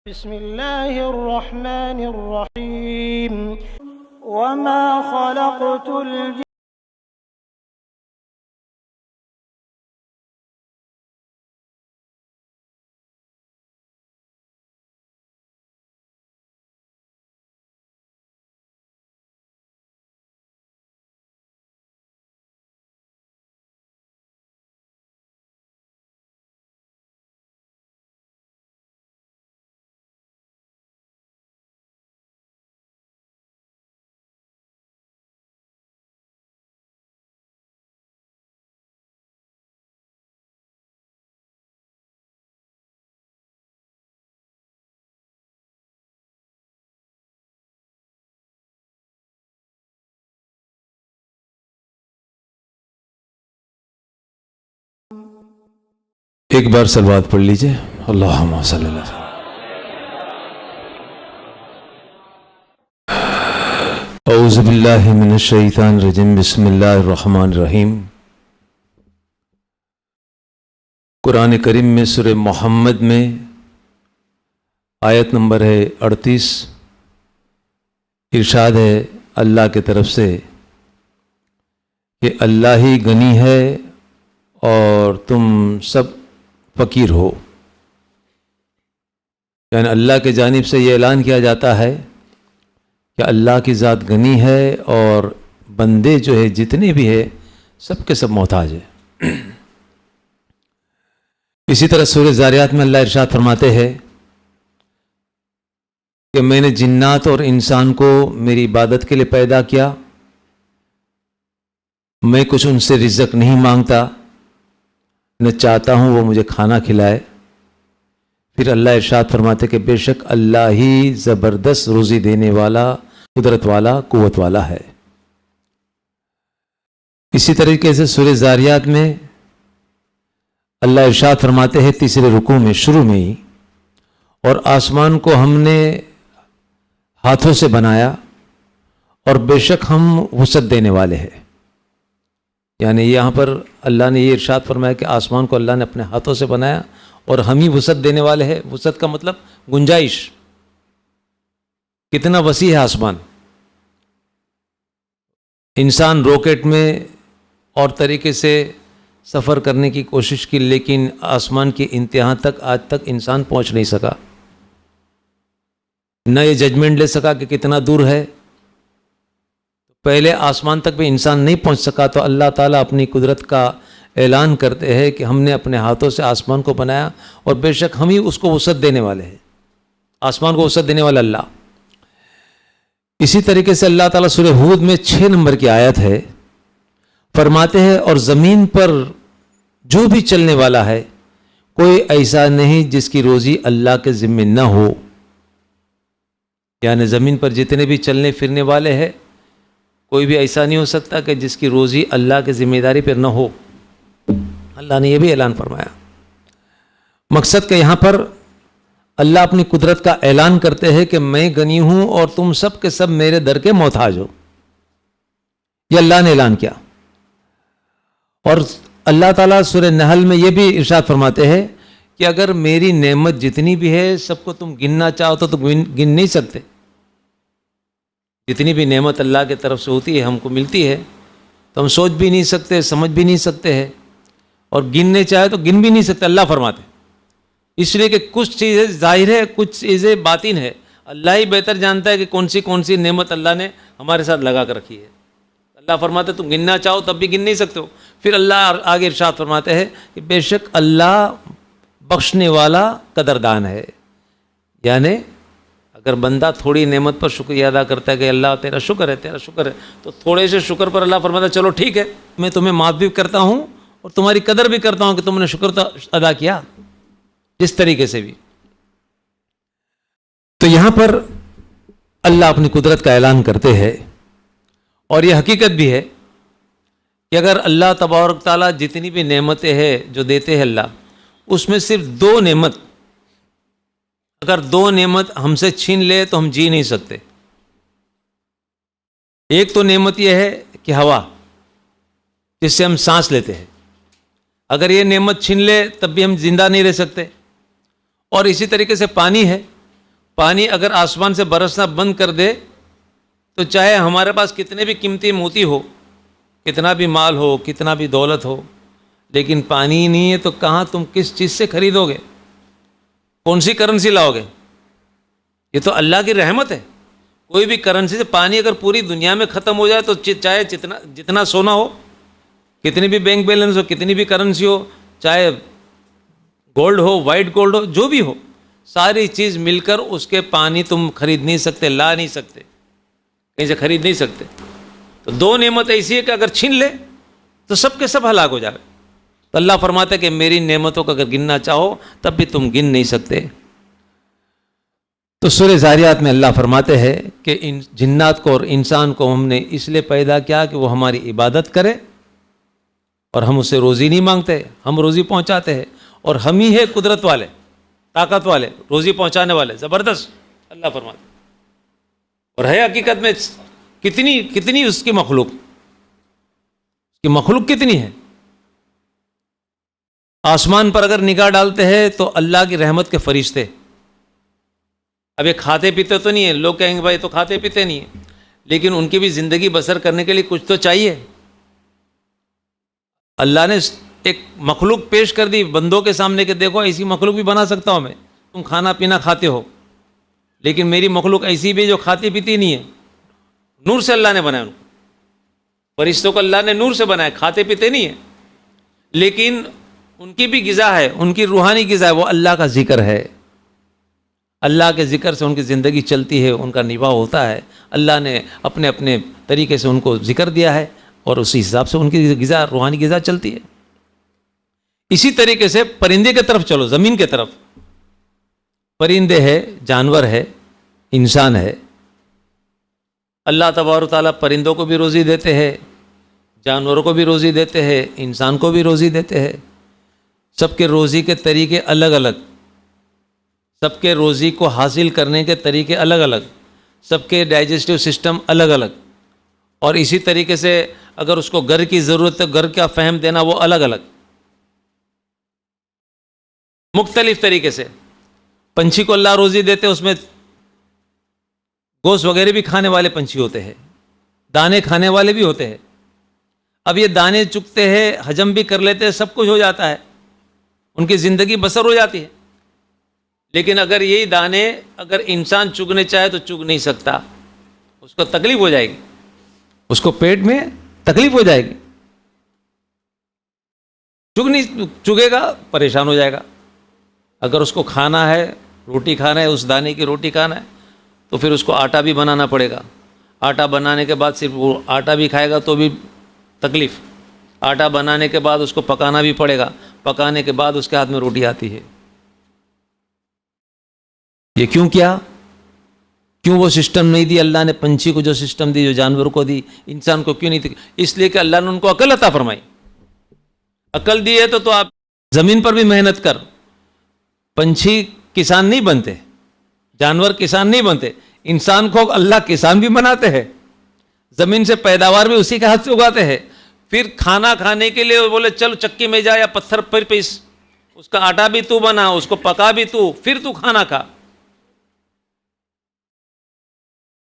بسم الله الرحمن الرحيم وما خلقت الجن ایک بار صلوات پڑھ لیجئے. اللہم صلی اللہ علیہ وسلم. اعوذ باللہ من الشیطان الرجیم. بسم اللہ الرحمن الرحیم. قرآن کریم میں سورہ محمد میں آیت نمبر ہے 38. ارشاد ہے اللہ کی طرف سے کہ اللہ ہی غنی ہے اور تم سب فقیر ہو. یعنی اللہ کی جانب سے یہ اعلان کیا جاتا ہے کہ اللہ کی ذات غنی ہے اور بندے جو ہے جتنے بھی ہے سب کے سب محتاج ہے. اسی طرح سورہ ذاریات میں اللہ ارشاد فرماتے ہیں کہ میں نے جنات اور انسان کو میری عبادت کے لیے پیدا کیا، میں کچھ ان سے رزق نہیں مانگتا، نہ چاہتا ہوں وہ مجھے کھانا کھلائے. پھر اللہ ارشاد فرماتے کہ بے شک اللہ ہی زبردست روزی دینے والا، قدرت والا، قوت والا ہے. اسی طریقے سے سورہ ذاریات میں اللہ ارشاد فرماتے ہیں تیسرے رکوع میں شروع میں ہی، اور آسمان کو ہم نے ہاتھوں سے بنایا اور بے شک ہم وسعت دینے والے ہیں. یعنی یہاں پر اللہ نے یہ ارشاد فرمایا کہ آسمان کو اللہ نے اپنے ہاتھوں سے بنایا اور ہم ہی وسعت دینے والے ہیں. وسعت کا مطلب گنجائش. کتنا وسیع ہے آسمان. انسان راکٹ میں اور طریقے سے سفر کرنے کی کوشش کی، لیکن آسمان کی انتہا تک آج تک انسان پہنچ نہیں سکا. نہ یہ ججمنٹ لے سکا کہ کتنا دور ہے. پہلے آسمان تک بھی انسان نہیں پہنچ سکا تو اللہ تعالیٰ اپنی قدرت کا اعلان کرتے ہیں کہ ہم نے اپنے ہاتھوں سے آسمان کو بنایا اور بے شک ہم ہی اس کو وسعت دینے والے ہیں. آسمان کو وسعت دینے والا اللہ. اسی طریقے سے اللہ تعالیٰ سورہ ہود میں 6 نمبر کی آیت ہے، فرماتے ہیں اور زمین پر جو بھی چلنے والا ہے کوئی ایسا نہیں جس کی روزی اللہ کے ذمہ نہ ہو. یعنی زمین پر جتنے بھی چلنے پھرنے والے ہیں کوئی بھی ایسا نہیں ہو سکتا کہ جس کی روزی اللہ کی ذمہ داری پر نہ ہو. اللہ نے یہ بھی اعلان فرمایا. مقصد کہ یہاں پر اللہ اپنی قدرت کا اعلان کرتے ہیں کہ میں غنی ہوں اور تم سب کے سب میرے در کے محتاج ہو. یہ اللہ نے اعلان کیا. اور اللہ تعالیٰ سورہ نحل میں یہ بھی ارشاد فرماتے ہیں کہ اگر میری نعمت جتنی بھی ہے سب کو تم گننا چاہو تو گن نہیں سکتے. جتنی بھی نعمت اللہ کی طرف سے ہوتی ہے ہم کو ملتی ہے تو ہم سوچ بھی نہیں سکتے، سمجھ بھی نہیں سکتے ہیں، اور گننے چاہے تو گن بھی نہیں سکتے. اللہ فرماتے اس لیے کہ کچھ چیزیں ظاہر ہے، کچھ چیزیں باطن ہے. اللہ ہی بہتر جانتا ہے کہ کون سی نعمت اللہ نے ہمارے ساتھ لگا کر رکھی ہے. اللہ فرماتے تم گننا چاہو تب بھی گن نہیں سکتے ہو. پھر اللہ آگے ارشاد فرماتے ہیں کہ بے شک اللہ بخشنے والا قدردان ہے. یعنی اگر بندہ تھوڑی نعمت پر شکریہ ادا کرتا ہے کہ اللہ تیرا شکر ہے، تو تھوڑے سے شکر پر اللہ فرماتا ہے چلو ٹھیک ہے میں تمہیں معاف بھی کرتا ہوں اور تمہاری قدر بھی کرتا ہوں کہ تم نے شکر ادا کیا جس طریقے سے بھی. تو یہاں پر اللہ اپنی قدرت کا اعلان کرتے ہیں اور یہ حقیقت بھی ہے کہ اگر اللہ تبارک تعالیٰ جتنی بھی نعمتیں ہیں جو دیتے ہیں اللہ، اس میں صرف 2 نعمت، اگر 2 نعمت ہم سے چھین لے تو ہم جی نہیں سکتے. ایک تو نعمت یہ ہے کہ ہوا جس سے ہم سانس لیتے ہیں، اگر یہ نعمت چھین لے تب بھی ہم زندہ نہیں رہ سکتے. اور اسی طریقے سے پانی ہے پانی اگر آسمان سے برسنا بند کر دے تو چاہے ہمارے پاس کتنے بھی قیمتی موتی ہو، کتنا بھی مال ہو، کتنا بھی دولت ہو، لیکن پانی ہی نہیں ہے تو کہاں تم کس چیز سے خریدو گے؟ کون سی کرنسی لاؤ گے؟ یہ تو اللہ کی رحمت ہے. کوئی بھی کرنسی سے، پانی اگر پوری دنیا میں ختم ہو جائے تو چاہے جتنا سونا ہو، کتنی بھی بینک بیلنس ہو، کتنی بھی کرنسی ہو، چاہے گولڈ ہو، وائٹ گولڈ ہو، جو بھی ہو، ساری چیز مل کر اس کے پانی تم خرید نہیں سکتے، لا نہیں سکتے، کہیں سے خرید نہیں سکتے. تو دو نعمت ایسی ہے کہ اگر چھین لے تو سب کے سب ہلاک ہو جائے. تو اللہ فرماتا ہے کہ میری نعمتوں کو اگر گننا چاہو تب بھی تم گن نہیں سکتے. تو سورہ زاریات میں اللہ فرماتے ہیں کہ ان جنات کو اور انسان کو ہم نے اس لیے پیدا کیا کہ وہ ہماری عبادت کرے، اور ہم اس سے روزی نہیں مانگتے، ہم روزی پہنچاتے ہیں، اور ہم ہی ہے قدرت والے، طاقت والے، روزی پہنچانے والے، زبردست اللہ فرماتے ہیں. اور ہے حقیقت میں کتنی اس کی مخلوق کتنی ہے. آسمان پر اگر نگاہ ڈالتے ہیں تو اللہ کی رحمت کے فرشتے. اب یہ کھاتے پیتے تو نہیں ہے، لوگ کہیں گے بھائی تو کھاتے پیتے نہیں ہیں، لیکن ان کی بھی زندگی بسر کرنے کے لیے کچھ تو چاہیے. اللہ نے ایک مخلوق پیش کر دی بندوں کے سامنے کہ دیکھو ایسی مخلوق بھی بنا سکتا ہوں میں، تم کھانا پینا کھاتے ہو، لیکن میری مخلوق ایسی بھی جو کھاتی پیتی نہیں ہے. نور سے اللہ نے بنایا ان کو، فرشتوں کو اللہ نے نور سے بنایا، کھاتے پیتے نہیں ہیں، لیکن ان کی بھی غذا ہے، ان کی روحانی غذا ہے، وہ اللہ کا ذکر ہے. اللہ کے ذکر سے ان کی زندگی چلتی ہے، ان کا نباہ ہوتا ہے. اللہ نے اپنے اپنے طریقے سے ان کو ذکر دیا ہے، اور اسی حساب سے ان کی غذا، روحانی غذا چلتی ہے. اسی طریقے سے پرندے کی طرف چلو، زمین کی طرف. پرندے ہے، جانور ہے، انسان ہے. اللہ تبارک و تعالیٰ پرندوں کو بھی روزی دیتے ہیں، جانوروں کو بھی روزی دیتے ہیں، انسان کو بھی روزی دیتے ہیں. سب کے روزی کے طریقے الگ الگ، سب کے روزی کو حاصل کرنے کے طریقے الگ الگ، سب کے ڈائجسٹو سسٹم الگ الگ. اور اسی طریقے سے اگر اس کو گھر کی ضرورت ہے، گھر کا فہم دینا وہ الگ الگ، مختلف طریقے سے. پنچھی کو اللہ روزی دیتے، اس میں گوشت وغیرہ بھی کھانے والے پنچھی ہوتے ہیں، دانے کھانے والے بھی ہوتے ہیں. اب یہ دانے چگتے ہیں، ہجم بھی کر لیتے ہیں، سب کچھ ہو جاتا ہے، ان کی زندگی بسر ہو جاتی ہے. لیکن اگر یہی دانے اگر انسان چگنے چاہے تو چگ نہیں سکتا، اس کو تکلیف ہو جائے گی، اس کو پیٹ میں تکلیف ہو جائے گی، چگے گا پریشان ہو جائے گا. اگر اس کو کھانا ہے، روٹی کھانا ہے، اس دانے کی روٹی کھانا ہے، تو پھر اس کو آٹا بھی بنانا پڑے گا. آٹا بنانے کے بعد صرف وہ آٹا بھی کھائے گا تو بھی تکلیف. آٹا بنانے کے بعد اس کو پکانا بھی پڑے گا، پکانے کے بعد اس کے ہاتھ میں روٹی آتی ہے. یہ کیوں کیا؟ کیوں وہ سسٹم نہیں دی اللہ نے؟ پنچھی کو جو سسٹم دی، جو جانور کو دی، انسان کو کیوں نہیں دی؟ اس لیے کہ اللہ نے ان کو عقل عطا فرمائی. عقل دی ہے تو آپ زمین پر بھی محنت کر. پنچھی کسان نہیں بنتے، جانور کسان نہیں بنتے، انسان کو اللہ کسان بھی بناتے ہیں. زمین سے پیداوار بھی اسی کے ہاتھ سے اگاتے ہیں. پھر کھانا کھانے کے لیے بولے چلو چکی میں جا یا پتھر پر پیس، اس کا آٹا بھی تو بنا، اس کو پکا بھی تو، پھر تو کھانا کھا.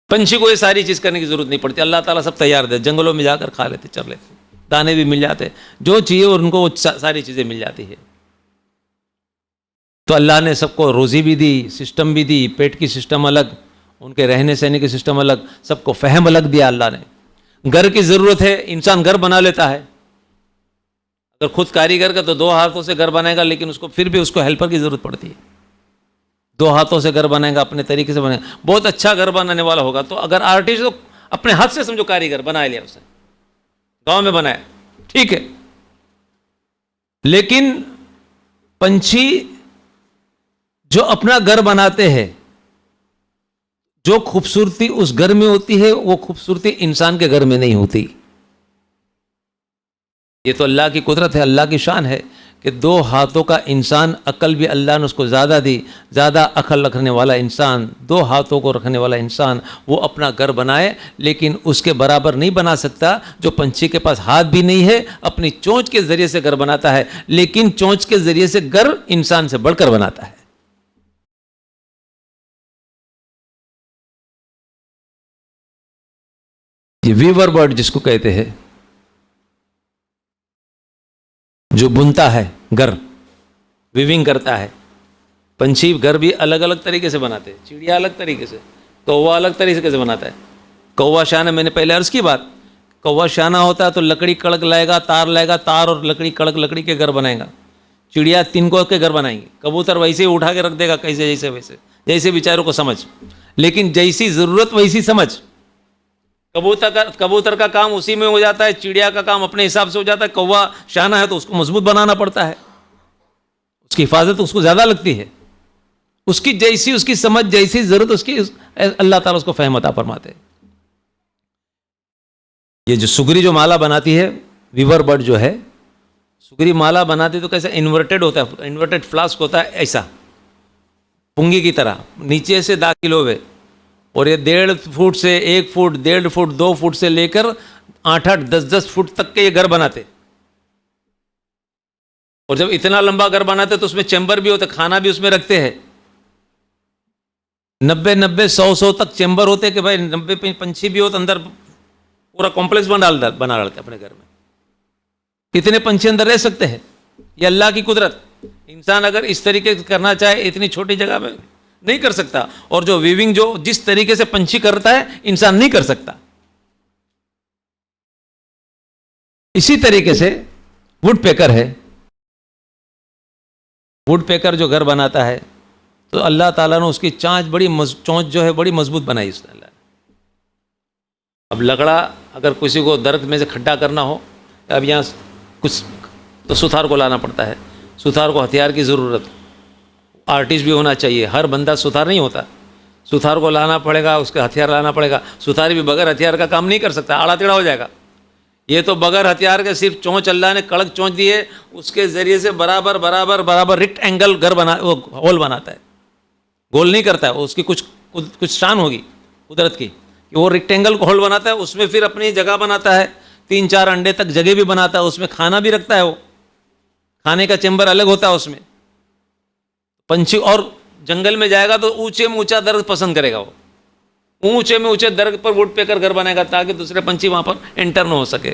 پنچھی کو یہ ساری چیز کرنے کی ضرورت نہیں پڑتی، اللہ تعالیٰ سب تیار دے، جنگلوں میں جا کر کھا لیتے، چر لیتے، دانے بھی مل جاتے، جو چاہیے ان کو وہ ساری چیزیں مل جاتی ہے. تو اللہ نے سب کو روزی بھی دی، سسٹم بھی دی، پیٹ کی سسٹم الگ، ان کے رہنے سہنے کی سسٹم الگ، سب کو فہم الگ دیا اللہ نے. گھر کی ضرورت ہے، انسان گھر بنا لیتا ہے. اگر خود کاریگر کا تو 2 ہاتھوں سے گھر بنائے گا، لیکن اس کو پھر بھی اس کو ہیلپر کی ضرورت پڑتی ہے. 2 ہاتھوں سے گھر بنائے گا، اپنے طریقے سے بنائے گا، بہت اچھا گھر بنانے والا ہوگا. تو اگر آرٹسٹ تو اپنے ہاتھ سے سمجھو کاریگر بنا لیا، اسے گاؤں میں بنایا، ٹھیک ہے. لیکن پنچھی جو اپنا گھر بناتے ہیں، جو خوبصورتی اس گھر میں ہوتی ہے وہ خوبصورتی انسان کے گھر میں نہیں ہوتی. یہ تو اللہ کی قدرت ہے، اللہ کی شان ہے کہ 2 ہاتھوں کا انسان، عقل بھی اللہ نے اس کو زیادہ دی، زیادہ عقل رکھنے والا انسان، 2 ہاتھوں کو رکھنے والا انسان وہ اپنا گھر بنائے، لیکن اس کے برابر نہیں بنا سکتا جو پنچھی کے پاس ہاتھ بھی نہیں ہے، اپنی چونچ کے ذریعے سے گھر بناتا ہے، لیکن چونچ کے ذریعے سے گھر انسان سے بڑھ کر بناتا ہے. یہ ویور برڈ جس کو کہتے ہیں، جو بنتا ہے گھر، ویونگ کرتا ہے. پنچھی گھر بھی الگ الگ طریقے سے بناتے ہیں، چڑیا الگ طریقے سے، کووا الگ طریقے سے بناتا ہے. کووا شانہ، میں نے پہلے عرض کی بات، کووا شانہ ہوتا ہے تو لکڑی کڑک لائے گا، تار اور لکڑی کڑک لکڑی کے گھر بنائے گا. چڑیا تنکوں کے گھر بنائیں گے. کبوتر ویسے ہی اٹھا کے رکھ دے گا، کیسے جیسے ویسے، جیسے بیچاروں کو سمجھ، لیکن جیسی ضرورت ویسی سمجھ. کبوتر کا کام اسی میں ہو جاتا ہے، چڑیا کا کام اپنے حساب سے ہو جاتا ہے. کووا شانہ ہے تو اس کو مضبوط بنانا پڑتا ہے، اس کی حفاظت اس کو زیادہ لگتی ہے. اس کی جیسی اس کی سمجھ، جیسی ضرورت اس کی، اللہ تعالیٰ اس کو فہم عطا فرماتے ہیں. یہ جو سگری جو مالا بناتی ہے، ویور برڈ جو ہے، سگری مالا بناتی تو کیسے انورٹڈ ہوتا ہے، انورٹڈ فلاسک ہوتا ہے، ایسا پنگی کی طرح نیچے سے داخل ہوئے، اور یہ 1.5 فٹ سے 1 فٹ 1.5 فٹ 2 فٹ سے لے کر 8-8 10-10 فٹ تک کے یہ گھر بناتے. اور جب اتنا لمبا گھر بناتے تو اس میں چیمبر بھی ہوتے، کھانا بھی اس میں رکھتے ہیں. 90-100 تک چیمبر ہوتے کہ بھائی 90 پنچھی بھی ہو تو اندر پورا کمپلیکس بنا ڈالتے اپنے گھر میں. کتنے پنچھی اندر رہ سکتے ہیں؟ یہ اللہ کی قدرت. انسان اگر اس طریقے سے کرنا چاہے اتنی چھوٹی جگہ میں نہیں کر سکتا. اور جو ویونگ جو جس طریقے سے پنچھی کرتا ہے انسان نہیں کر سکتا. اسی طریقے سے ووڈ پیکر ہے، ووڈ پیکر جو گھر بناتا ہے تو اللہ تعالیٰ نے اس کی چونچ جو ہے بڑی مضبوط بنائی اس نے اللہ نے. اب لکڑا اگر کسی کو درخت میں سے کھڈا کرنا ہو، اب یہاں کچھ تو ستھار کو لانا پڑتا ہے. ستھار کو ہتھیار کی ضرورت، آرٹسٹ بھی ہونا چاہیے. ہر بندہ ستھار نہیں ہوتا، ستھار کو لانا پڑے گا، اس کا ہتھیار لانا پڑے گا. ستھاری بھی بغیر ہتھیار کا کام نہیں کر سکتا، آڑا ٹیڑھا ہو جائے گا. یہ تو بغیر ہتھیار کے صرف چونچ اللہ نے کڑک چونچ دی ہے، اس کے ذریعے سے برابر برابر برابر ریکٹ اینگل گھر ہول بناتا ہے. گول نہیں کرتا ہے، اس کی کچھ شان ہوگی قدرت کی کہ وہ ریکٹینگل کو ہول بناتا ہے. اس میں پھر اپنی جگہ بناتا ہے، 3-4 انڈے تک جگہ بھی بناتا ہے. اس میں کھانا بھی رکھتا ہے، وہ کھانے کا چیمبر الگ ہوتا ہے اس میں. پنچھی اور جنگل میں جائے گا تو اونچے میں اونچا درخت پسند کرے گا، وہ اونچے میں اونچے درخت پر ووڈ پیکر گھر بنائے گا تاکہ دوسرے پنچھی وہاں پر انٹر نہ ہو سکے.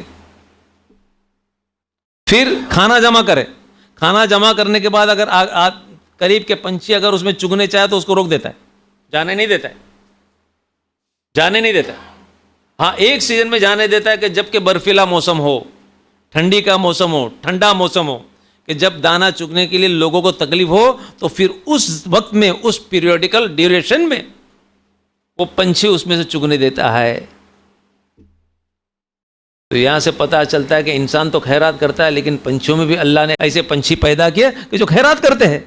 پھر کھانا جمع کرے. کھانا جمع کرنے کے بعد اگر قریب کے پنچھی اگر اس میں چگنے چاہے تو اس کو روک دیتا ہے، جانے نہیں دیتا ہے، جانے نہیں دیتا. ہاں ایک سیزن میں جانے دیتا ہے کہ جب کہ برفیلا موسم ہو، ٹھنڈی کا موسم ہو، ٹھنڈا موسم ہو، کہ جب دانہ چگنے کے لیے لوگوں کو تکلیف ہو تو پھر اس وقت میں اس پیریوڈیکل ڈیوریشن میں وہ پنچھی اس میں سے چگنے دیتا ہے. تو یہاں سے پتہ چلتا ہے کہ انسان تو خیرات کرتا ہے، لیکن پنچھیوں میں بھی اللہ نے ایسے پنچھی پیدا کیے کہ جو خیرات کرتے ہیں.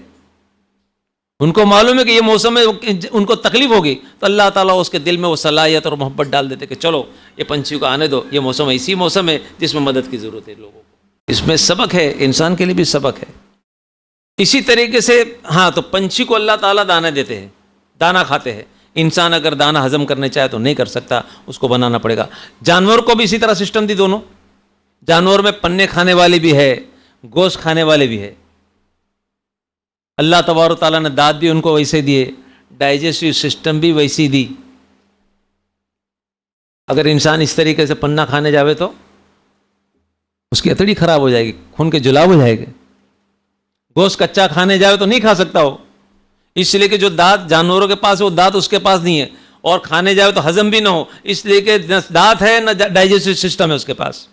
ان کو معلوم ہے کہ یہ موسم میں ان کو تکلیف ہوگی تو اللہ تعالیٰ اس کے دل میں وہ صلاحیت اور محبت ڈال دیتے کہ چلو یہ پنچھی کو آنے دو، یہ موسم ایسی موسم ہے جس میں مدد کی ضرورت ہے لوگوں کو. اس میں سبق ہے، انسان کے لیے بھی سبق ہے. اسی طریقے سے ہاں تو پنچھی کو اللہ تعالیٰ دانا دیتے ہیں، دانا کھاتے ہیں. انسان اگر دانا ہضم کرنے چاہے تو نہیں کر سکتا، اس کو بنانا پڑے گا. جانور کو بھی اسی طرح سسٹم دی دونوں. جانور میں پنے کھانے والے بھی ہے، گوشت کھانے والے بھی ہے. اللہ تبارک و تعالیٰ نے دانت بھی ان کو ویسے دیے، ڈائجسٹو سسٹم بھی ویسی دی. اگر انسان اس طریقے سے پنا کھانے جاوے تو اس کی اتڑی خراب ہو جائے گی، خون کے جلاب ہو جائے گے. گوشت کچا کھانے جاوے تو نہیں کھا سکتا ہو، اس لیے کہ جو دانت جانوروں کے پاس ہے وہ دانت اس کے پاس نہیں ہے، اور کھانے جاوے تو ہضم بھی نہ ہو، اس لیے کہ نہ دانت ہے نہ ڈائجسٹو سسٹم ہے اس کے پاس.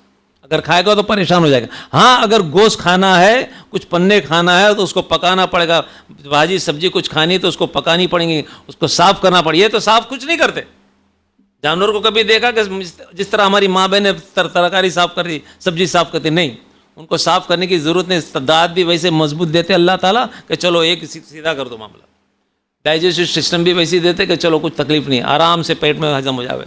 اگر کھائے گا تو پریشان ہو جائے گا. ہاں اگر گوشت کھانا ہے، کچھ پنے کھانا ہے تو اس کو پکانا پڑے گا. بھاجی سبزی کچھ کھانی تو اس کو پکانی پڑیں گی، اس کو صاف کرنا پڑے. یہ تو صاف کچھ نہیں کرتے. جانور کو کبھی دیکھا کہ جس طرح ہماری ماں بہنیں ترکاری صاف کرتی، سبزی صاف کرتی؟ نہیں، ان کو صاف کرنے کی ضرورت نہیں. دانت بھی ویسے مضبوط دیتے اللہ تعالیٰ کہ چلو ایک سیدھا کر دو معاملہ. ڈائجسٹو سسٹم بھی ویسے دیتے کہ چلو کچھ تکلیف نہیں، آرام سے پیٹ میں ہضم ہو جاوے.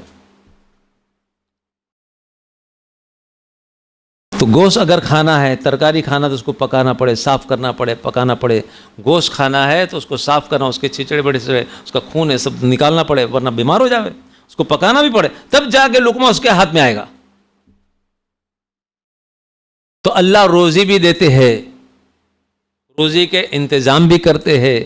تو گوشت اگر کھانا ہے، ترکاری کھانا تو اس کو پکانا پڑے، صاف کرنا پڑے، پکانا پڑے. گوشت کھانا ہے تو اس کو صاف کرنا، اس کے چھچڑے بڑے سے اس کا خون ہے سب نکالنا پڑے ورنہ بیمار ہو جاوے. اس کو پکانا بھی پڑے تب جا کے لقمہ اس کے ہاتھ میں آئے گا. تو اللہ روزی بھی دیتے ہیں، روزی کے انتظام بھی کرتے ہیں،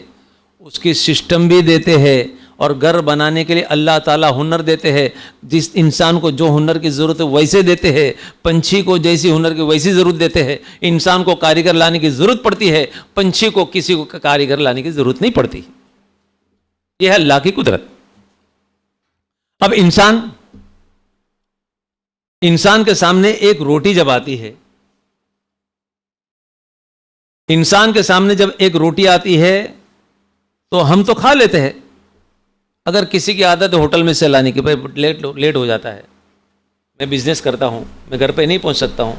اس کی سسٹم بھی دیتے ہیں، اور گھر بنانے کے لیے اللہ تعالیٰ ہنر دیتے ہیں. جس انسان کو جو ہنر کی ضرورت ہے ویسے دیتے ہیں. پنچھی کو جیسی ہنر کی ویسی ضرورت دیتے ہیں. انسان کو کاریگر لانے کی ضرورت پڑتی ہے, پنچھی کو کسی کو کاریگر لانے کی ضرورت نہیں پڑتی. یہ ہے اللہ کی قدرت. اب انسان کے سامنے ایک روٹی جب آتی ہے, انسان کے سامنے جب ایک روٹی آتی ہے تو ہم تو کھا لیتے ہیں. اگر کسی کی عادت ہے ہوٹل میں سے لانے کی, لیٹ ہو جاتا ہے, میں بزنس کرتا ہوں, میں گھر پہ نہیں پہنچ سکتا ہوں,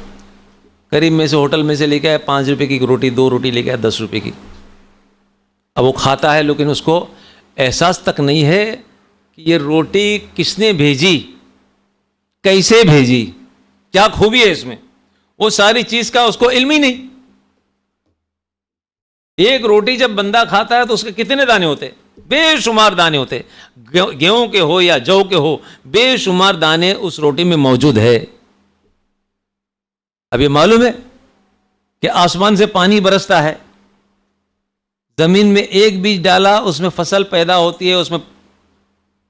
قریب میں سے ہوٹل میں سے لے کے آیا 5 روپے کی روٹی, 2 روٹی لے کے آیا 10 روپے کی. اب وہ کھاتا ہے لیکن اس کو احساس تک نہیں ہے کہ یہ روٹی کس نے بھیجی, کیسے بھیجی, کیا خوبی ہے اس میں, وہ ساری چیز کا اس کو علم ہی نہیں. ایک روٹی جب بندہ کھاتا ہے تو اس کے کتنے دانے ہوتے, بے شمار دانے ہوتے, گیہوں کے ہو یا جو کے ہو, بے شمار دانے اس روٹی میں موجود ہے. اب یہ معلوم ہے کہ آسمان سے پانی برستا ہے, زمین میں ایک بیج ڈالا, اس میں فصل پیدا ہوتی ہے, اس میں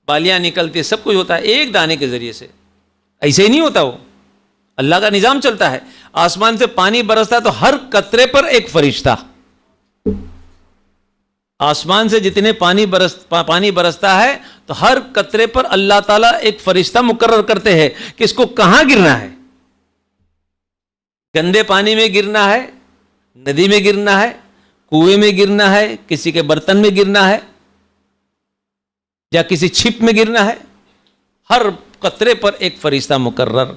بالیاں نکلتی ہے, سب کچھ ہوتا ہے ایک دانے کے ذریعے سے. ایسے ہی نہیں ہوتا, وہ اللہ کا نظام چلتا ہے. آسمان سے پانی برستا ہے تو ہر قطرے پر ایک فرشتہ, آسمان سے جتنے پانی برستا ہے تو ہر قطرے پر اللہ تعالیٰ ایک فرشتہ مقرر کرتے ہیں کہ اس کو کہاں گرنا ہے. گندے پانی میں گرنا ہے, ندی میں گرنا ہے, کنویں میں گرنا ہے, کسی کے برتن میں گرنا ہے یا کسی چھپ میں گرنا ہے. ہر قطرے پر ایک فرشتہ مقرر,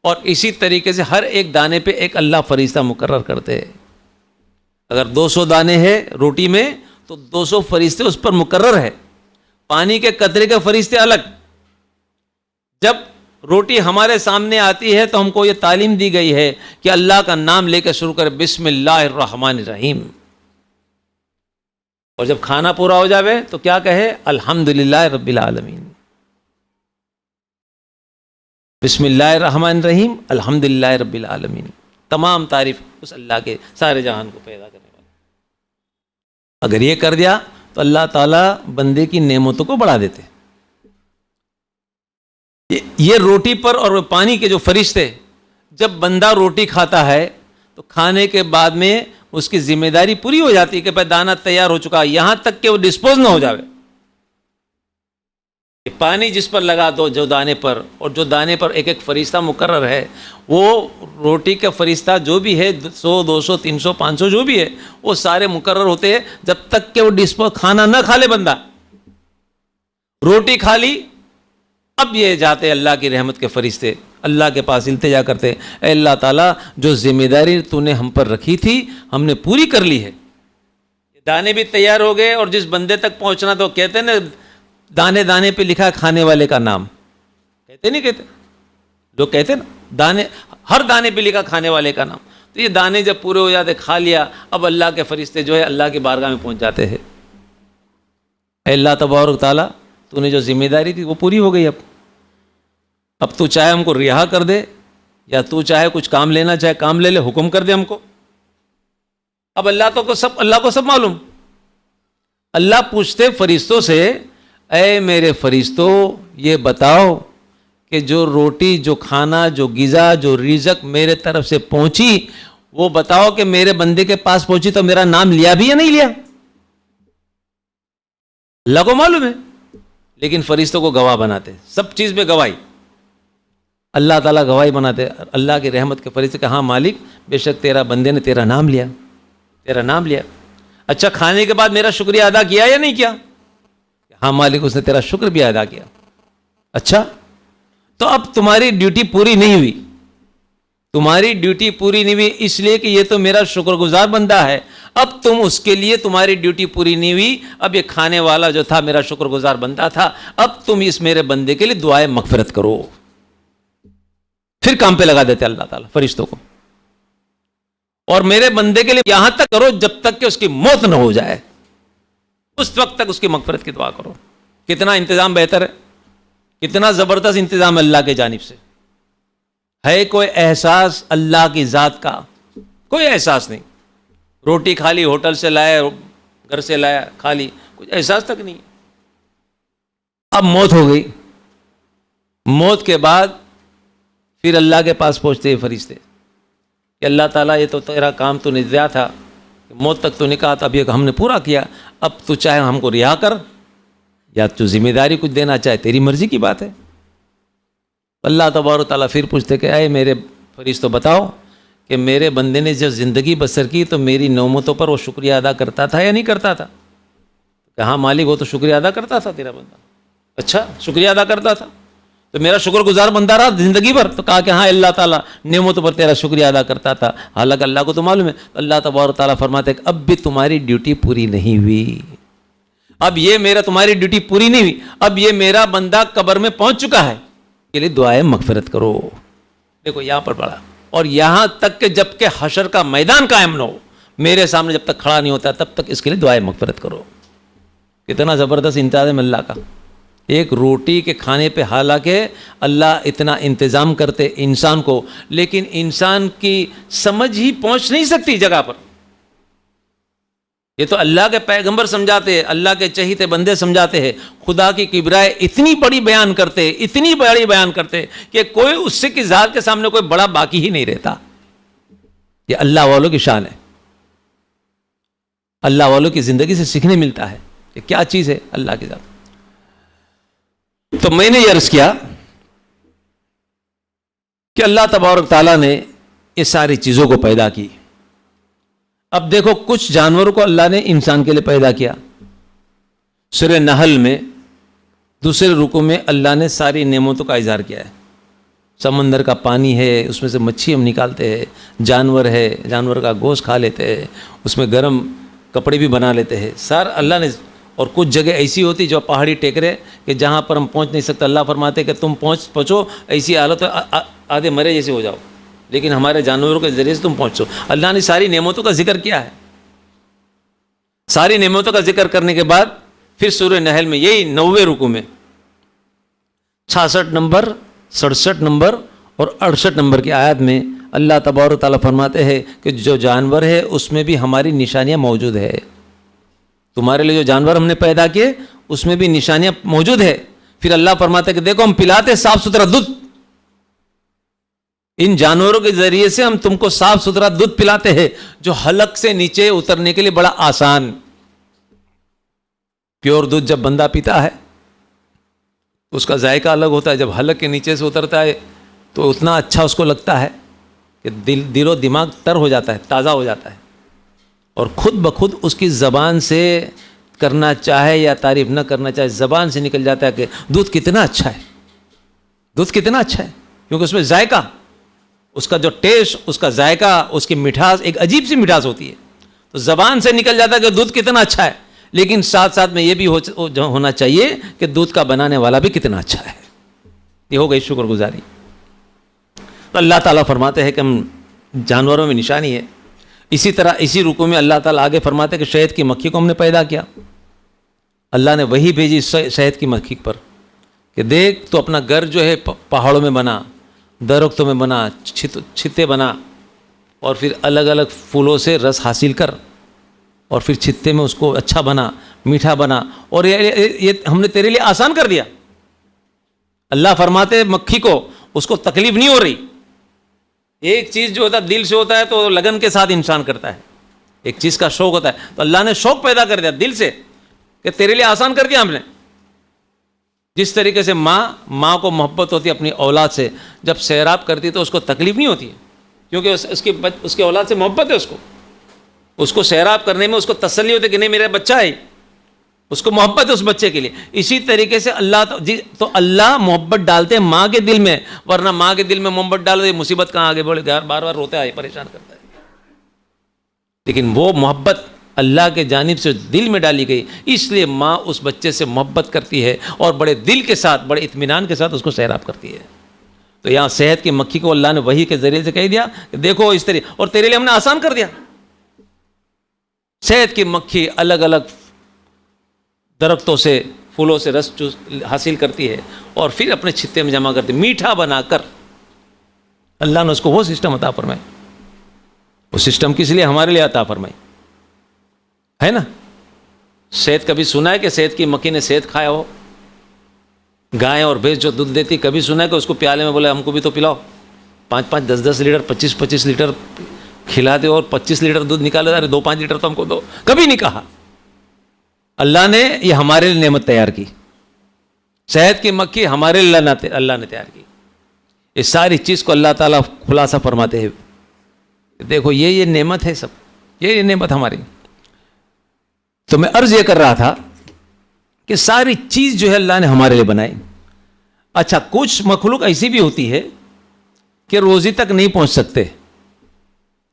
اور اسی طریقے سے ہر ایک دانے پہ ایک اللہ فرشتہ مقرر کرتے ہیں. اگر 200 دانے ہیں روٹی میں تو 200 فرشتے اس پر مقرر ہے. پانی کے قطرے کے فرشتے الگ. جب روٹی ہمارے سامنے آتی ہے تو ہم کو یہ تعلیم دی گئی ہے کہ اللہ کا نام لے کے شروع کرے, بسم اللہ الرحمن الرحیم. اور جب کھانا پورا ہو جاوے تو کیا کہے, الحمدللہ رب العالمین. بسم اللہ الرحمن الرحیم, الحمدللہ رب العالمین. تمام تعریف اس اللہ کے, سارے جہان کو پیدا کرنے والے. اگر یہ کر دیا تو اللہ تعالیٰ بندے کی نعمتوں کو بڑھا دیتے. یہ روٹی پر اور پانی کے جو فرشتے, جب بندہ روٹی کھاتا ہے تو کھانے کے بعد میں اس کی ذمہ داری پوری ہو جاتی ہے کہ بھائی دانہ تیار ہو چکا, یہاں تک کہ وہ ڈسپوز نہ ہو جاوے. پانی جس پر لگا دو, جو دانے پر, اور جو دانے پر ایک ایک فرشتہ مقرر ہے, وہ روٹی کا فرشتہ جو بھی ہے 100 200 300 500 جو بھی ہے وہ سارے مقرر ہوتے ہیں جب تک کہ وہ ڈسپوز, کھانا نہ کھا لے بندہ. روٹی کھا لی, اب یہ جاتے اللہ کی رحمت کے فرشتے اللہ کے پاس التجا کرتے, اے اللہ تعالیٰ جو ذمہ داری تو نے ہم پر رکھی تھی ہم نے پوری کر لی ہے. دانے بھی تیار ہو گئے, اور جس بندے تک پہنچنا تو کہتے ہیں نا دانے دانے پہ لکھا ہے کھانے والے کا نام, کہتے نہیں کہتے جو کہتے نا دانے, ہر دانے پہ لکھا کھانے والے کا نام. تو یہ دانے جب پورے ہو جاتے, کھا لیا, اب اللہ کے فرشتے جو ہے اللہ کی بارگاہ میں پہنچ جاتے ہیں. اے اللہ تبارک تعالیٰ تو نے جو ذمہ داری تھی وہ پوری ہو گئی. اب تو چاہے ہم کو رہا کر دے, یا تو چاہے کچھ کام لینا چاہے کام لے لے, حکم کر دے ہم کو. اب اللہ کو سب معلوم. اللہ پوچھتے فرشتوں سے, اے میرے فرشتوں یہ بتاؤ کہ جو روٹی, جو کھانا, جو غذا, جو رزق میرے طرف سے پہنچی وہ بتاؤ کہ میرے بندے کے پاس پہنچی تو میرا نام لیا بھی یا نہیں لیا. اللہ کو معلوم ہے, لیکن فرشتوں کو گواہ بناتے, سب چیز میں گواہی. اللہ تعالیٰ گواہی بناتے, اللہ کی رحمت کے فرشتے کہ ہاں مالک بے شک تیرا بندے نے تیرا نام لیا, تیرا نام لیا. اچھا کھانے کے بعد میرا شکریہ ادا کیا یا نہیں کیا؟ ہاں مالک اس نے تیرا شکر بھی ادا کیا. اچھا تو اب تمہاری ڈیوٹی پوری نہیں ہوئی, تمہاری ڈیوٹی پوری نہیں ہوئی اس لیے کہ یہ تو میرا شکر گزار بندہ ہے. اب تم اس کے لیے, تمہاری ڈیوٹی پوری نہیں ہوئی, اب یہ کھانے والا جو تھا میرا شکر گزار بندہ تھا, اب تم اس میرے بندے کے لیے دعائے مغفرت کرو. پھر کام پہ لگا دیتے اللہ تعالیٰ فرشتوں کو, اور میرے بندے کے لیے یہاں تک کرو جب تک کہ اس کی موت نہ ہو جائے, اس وقت تک اس کی مغفرت کی دعا کرو. کتنا انتظام بہتر ہے, کتنا زبردست انتظام اللہ کی جانب سے ہے. کوئی احساس اللہ کی ذات کا کوئی احساس نہیں. روٹی کھا لی, ہوٹل سے لایا, گھر سے لایا, کھا لی, کچھ احساس تک نہیں. اب موت ہو گئی. موت کے بعد پھر اللہ کے پاس پہنچتے ہیں فرشتے کہ اللہ تعالیٰ یہ تو تیرا کام تو نے دیا تھا, موت تک تو نے کہا تھا, اب یہ ہم نے پورا کیا, اب تو چاہے ہم کو رہا کر یا تو ذمہ داری کچھ دینا چاہے, تیری مرضی کی بات ہے. اللہ تبارک و تعالیٰ پھر پوچھتے کہ اے میرے فرشتوں بتاؤ کہ میرے بندے نے جب زندگی بسر کی تو میری نعمتوں پر وہ شکریہ ادا کرتا تھا یا نہیں کرتا تھا؟ کہ ہاں مالک وہ تو شکریہ ادا کرتا تھا تیرا بندہ. اچھا شکریہ ادا کرتا تھا تو میرا شکر گزار بندہ رہا زندگی بھر؟ تو کہا کہ ہاں اللہ تعالیٰ نعمتوں پر تیرا شکریہ ادا کرتا تھا. حالانکہ اللہ کو تو معلوم ہے. اللہ تبارک تعالیٰ فرماتے ہیں کہ اب بھی تمہاری ڈیوٹی پوری نہیں ہوئی, اب یہ میرا تمہاری ڈیوٹی پوری نہیں ہوئی, اب یہ میرا بندہ قبر میں پہنچ چکا ہے, کے لیے دعائیں مغفرت کرو. دیکھو یہاں پر پڑھا, اور یہاں تک کہ جب کہ حشر کا میدان قائم نہ ہو, میرے سامنے جب تک کھڑا نہیں ہوتا تب تک اس کے لیے دعائیں مغفرت کرو. کتنا زبردست انتظام اللہ کا. ایک روٹی کے کھانے پہ حالانکہ اللہ اتنا انتظام کرتے انسان کو, لیکن انسان کی سمجھ ہی پہنچ نہیں سکتی جگہ پر. یہ تو اللہ کے پیغمبر سمجھاتے ہیں, اللہ کے چہیتے بندے سمجھاتے ہیں, خدا کی کبرائے اتنی بڑی بیان کرتے, اتنی بڑی بیان کرتے کہ کوئی اس سے کی ذات کے سامنے کوئی بڑا باقی ہی نہیں رہتا. یہ اللہ والوں کی شان ہے, اللہ والوں کی زندگی سے سیکھنے ملتا ہے کہ کیا چیز ہے اللہ کی ذات. تو میں نے یہ عرض کیا کہ اللہ تبارک تعالیٰ نے یہ ساری چیزوں کو پیدا کی. اب دیکھو کچھ جانوروں کو اللہ نے انسان کے لیے پیدا کیا. سورہ نحل میں دوسرے رکوع میں اللہ نے ساری نعمتوں کا اظہار کیا ہے. سمندر کا پانی ہے, اس میں سے مچھی ہم نکالتے ہیں, جانور ہے, جانور کا گوشت کھا لیتے ہیں, اس میں گرم کپڑے بھی بنا لیتے ہیں. اللہ نے, اور کچھ جگہ ایسی ہوتی جو پہاڑی ٹیکرے کہ جہاں پر ہم پہنچ نہیں سکتے. اللہ فرماتے کہ تم پہنچو ایسی حالت آدھے مرے جیسے ہو جاؤ, لیکن ہمارے جانوروں کے ذریعے سے تم پہنچو. اللہ نے ساری نعمتوں کا ذکر کیا ہے. ساری نعمتوں کا ذکر کرنے کے بعد پھر سورہ نحل میں یہی 90 رکوع میں 66 نمبر 67 نمبر اور 68 نمبر کی آیات میں اللہ تبارک تعالیٰ فرماتے ہیں کہ جو جانور ہے اس میں بھی ہماری نشانیاں موجود ہے. تمہارے لیے جو جانور ہم نے پیدا کیے اس میں بھی نشانیاں موجود ہے. پھر اللہ فرماتے ہیں کہ دیکھو ہم پلاتے صاف ستھرا دودھ, ان جانوروں کے ذریعے سے ہم تم کو صاف ستھرا دودھ پلاتے ہیں جو حلق سے نیچے اترنے کے لیے بڑا آسان. پیور دودھ جب بندہ پیتا ہے اس کا ذائقہ الگ ہوتا ہے, جب حلق کے نیچے سے اترتا ہے تو اتنا اچھا اس کو لگتا ہے کہ دل و دماغ تر ہو جاتا ہے, تازہ ہو جاتا ہے, اور خود بخود اس کی زبان سے کرنا چاہے یا تعریف نہ کرنا چاہے زبان سے نکل جاتا ہے کہ دودھ کتنا اچھا ہے, دودھ کتنا اچھا ہے. کیونکہ اس میں ذائقہ, اس کا جو ٹیسٹ, اس کا ذائقہ, اس کی مٹھاس, ایک عجیب سی مٹھاس ہوتی ہے. تو زبان سے نکل جاتا ہے کہ دودھ کتنا اچھا ہے, لیکن ساتھ ساتھ میں یہ بھی ہونا چاہیے کہ دودھ کا بنانے والا بھی کتنا اچھا ہے. یہ ہو گئی شکر گزاری. تو اللہ تعالیٰ فرماتے ہیں کہ ہم جانوروں میں نشانی ہے. اسی طرح اسی رکوع میں اللہ تعالیٰ آگے فرماتے ہیں کہ شہد کی مکھی کو ہم نے پیدا کیا. اللہ نے وہی بھیجی شہد کی مکھی پر کہ دیکھ تو اپنا گھر جو ہے پہاڑوں میں بنا, درختوں میں بنا, چھتے بنا, اور پھر الگ الگ پھولوں سے رس حاصل کر, اور پھر چھتے میں اس کو اچھا بنا, میٹھا بنا, اور یہ ہم نے تیرے لیے آسان کر دیا. اللہ فرماتے مکھی کو اس کو تکلیف نہیں ہو رہی. ایک چیز جو ہوتا ہے دل سے ہوتا ہے تو لگن کے ساتھ انسان کرتا ہے, ایک چیز کا شوق ہوتا ہے, تو اللہ نے شوق پیدا کر دیا دل سے کہ تیرے لیے آسان کر دیا ہم نے. جس طریقے سے ماں کو محبت ہوتی ہے اپنی اولاد سے, جب سیراب کرتی تو اس کو تکلیف نہیں ہوتی ہے کیونکہ اس کی اولاد سے محبت ہے, اس کو سیراب کرنے میں اس کو تسلی ہوتی ہے کہ نہیں میرا بچہ ہے, اس کو محبت ہے اس بچے کے لیے. اسی طریقے سے تو اللہ محبت ڈالتے ہیں ماں کے دل میں, ورنہ ماں کے دل میں محبت ڈالتے مصیبت کہاں آگے بڑھے, بار بار روتا ہے, پریشان کرتا ہے. لیکن وہ محبت اللہ کے جانب سے دل میں ڈالی گئی, اس لیے ماں اس بچے سے محبت کرتی ہے اور بڑے دل کے ساتھ, بڑے اطمینان کے ساتھ اس کو سیراب کرتی ہے. تو یہاں صحت کی مکھی کو اللہ نے وحی کے ذریعے سے کہہ دیا کہ دیکھو اس طرح, اور تیرے لیے ہم نے آسان کر دیا. صحت کی مکھی الگ الگ درختوں سے, پھولوں سے رس حاصل کرتی ہے اور پھر اپنے چھتے میں جمع کرتی, میٹھا بنا کر. اللہ نے اس کو وہ سسٹم عطا فرمائی. وہ سسٹم کس لیے ہمارے لیے عطا فرمائی ہے نا. صحت کبھی سنا ہے کہ صحت کی مکھی نے صحت کھایا ہو؟ گائے اور بھینس جو دودھ دیتی، کبھی سنا ہے کہ اس کو پیالے میں بولے ہم کو بھی تو پلاؤ، 5-5 10-10 لیٹر 25-25 لیٹر کھلاتے اور 25 لیٹر دودھ نکالے، ارے 2-5 لیٹر تو ہم کو دو، کبھی نہیں کہا۔ اللہ نے یہ ہمارے لیے نعمت تیار کی، شہد کی مکھی ہمارے لیے اللہ نے تیار کی۔ اس ساری چیز کو اللہ تعالیٰ خلاصہ فرماتے ہیں، دیکھو یہ نعمت ہے، سب یہ نعمت ہماری۔ تو میں عرض یہ کر رہا تھا کہ ساری چیز جو ہے اللہ نے ہمارے لیے بنائی۔ اچھا، کچھ مخلوق ایسی بھی ہوتی ہے کہ روزی تک نہیں پہنچ سکتے،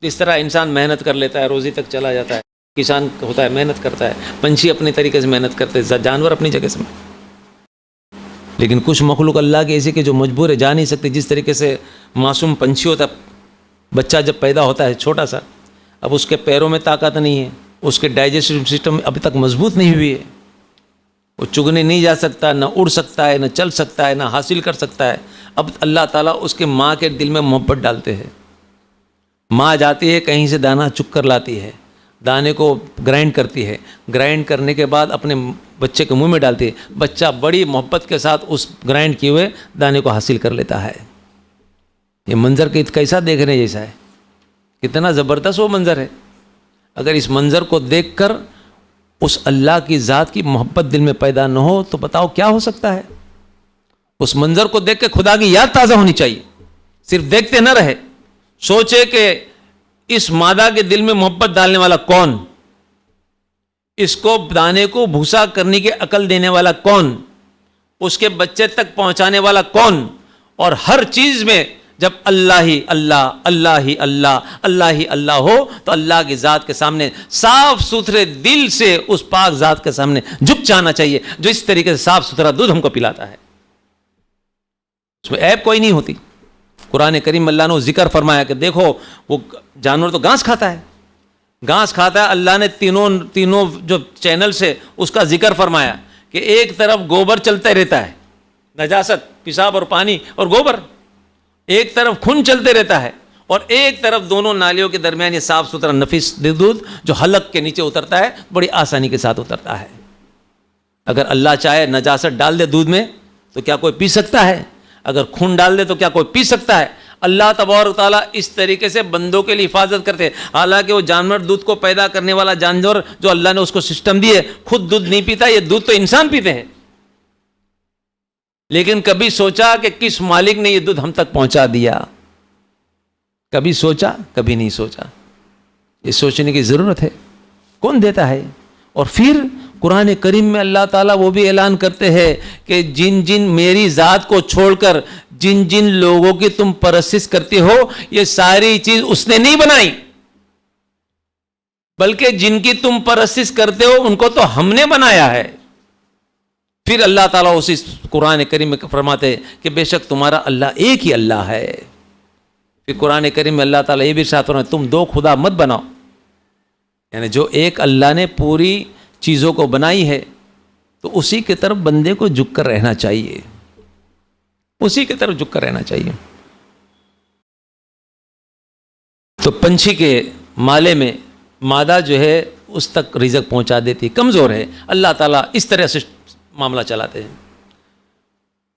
اس طرح انسان محنت کر لیتا ہے، روزی تک چلا جاتا ہے، کسان ہوتا ہے محنت کرتا ہے، پنچھی اپنے طریقے سے محنت کرتے ہیں، جانور اپنی جگہ سے۔ لیکن کچھ مخلوق اللہ کے ایسے کہ جو مجبور ہے، جا نہیں سکتے۔ جس طریقے سے معصوم پنچھی ہوتا ہے، بچہ جب پیدا ہوتا ہے چھوٹا سا، اب اس کے پیروں میں طاقت نہیں ہے، اس کے ڈائجسٹو سسٹم ابھی تک مضبوط نہیں ہوئی ہے، وہ چگنے نہیں جا سکتا، نہ اڑ سکتا ہے، نہ چل سکتا ہے، نہ حاصل کر سکتا ہے۔ اب اللہ تعالیٰ اس کے ماں کے دل میں محبت ڈالتے ہیں، ماں جاتی ہے کہیں سے دانہ چک کر لاتی ہے، دانے کو گرائنڈ کرتی ہے، گرائنڈ کرنے کے بعد اپنے بچے کے منہ میں ڈالتی ہے، بچہ بڑی محبت کے ساتھ اس گرائنڈ کیے ہوئے دانے کو حاصل کر لیتا ہے۔ یہ منظر کیسا دیکھنے جیسا ہے، کتنا زبردست وہ منظر ہے۔ اگر اس منظر کو دیکھ کر اس اللہ کی ذات کی محبت دل میں پیدا نہ ہو تو بتاؤ کیا ہو سکتا ہے۔ اس منظر کو دیکھ کے خدا کی یاد تازہ ہونی چاہیے، صرف دیکھتے نہ رہے، سوچے کہ اس مادہ کے دل میں محبت ڈالنے والا کون، اس کو دانے کو بھوسا کرنے کی عقل دینے والا کون، اس کے بچے تک پہنچانے والا کون، اور ہر چیز میں جب اللہ ہی اللہ، اللہ ہی اللہ، اللہ ہی اللہ ہو تو اللہ کی ذات کے سامنے صاف ستھرے دل سے اس پاک ذات کے سامنے جھک جانا چاہیے، جو اس طریقے سے صاف ستھرا دودھ ہم کو پلاتا ہے، اس میں عیب کوئی نہیں ہوتی۔ قرآن کریم اللہ نے ذکر فرمایا کہ دیکھو وہ جانور تو گھاس کھاتا ہے، گھاس کھاتا ہے، اللہ نے تینوں جو چینل سے اس کا ذکر فرمایا کہ ایک طرف گوبر چلتا رہتا ہے، نجاست، پیشاب اور پانی اور گوبر، ایک طرف خون چلتے رہتا ہے، اور ایک طرف دونوں نالیوں کے درمیان یہ صاف ستھرا نفیس دودھ جو حلق کے نیچے اترتا ہے، بڑی آسانی کے ساتھ اترتا ہے۔ اگر اللہ چاہے نجاست ڈال دے دودھ میں تو کیا کوئی پی سکتا ہے؟ اگر خون ڈال دے تو کیا کوئی پی سکتا ہے؟ اللہ تبارک تعالیٰ اس طریقے سے بندوں کے لیے حفاظت کرتے ہیں۔ حالانکہ وہ جانور دودھ کو پیدا کرنے والا جانور جو اللہ نے اس کو سسٹم دی ہے، خود دودھ نہیں پیتا، یہ دودھ تو انسان پیتے ہیں، لیکن کبھی سوچا کہ کس مالک نے یہ دودھ ہم تک پہنچا دیا؟ کبھی سوچا؟ کبھی نہیں سوچا۔ یہ سوچنے کی ضرورت ہے، کون دیتا ہے؟ اور پھر قرآن کریم میں اللہ تعالیٰ وہ بھی اعلان کرتے ہیں کہ جن میری ذات کو چھوڑ کر جن لوگوں کی تم پرستش کرتے ہو، یہ ساری چیز اس نے نہیں بنائی، بلکہ جن کی تم پرستش کرتے ہو ان کو تو ہم نے بنایا ہے۔ پھر اللہ تعالیٰ اسی قرآن کریم میں فرماتے ہیں کہ بے شک تمہارا اللہ ایک ہی اللہ ہے۔ پھر قرآن کریم میں اللہ تعالیٰ یہ بھی ارشاد فرماتے ہیں تم دو خدا مت بناؤ، یعنی جو ایک اللہ نے پوری چیزوں کو بنائی ہے تو اسی کی طرف بندے کو جھک کر رہنا چاہیے، اسی کی طرف جھک کر رہنا چاہیے۔ تو پنچھی کے مالے میں مادہ جو ہے اس تک رزق پہنچا دیتی، کمزور ہے، اللہ تعالیٰ اس طرح سے معاملہ چلاتے ہیں۔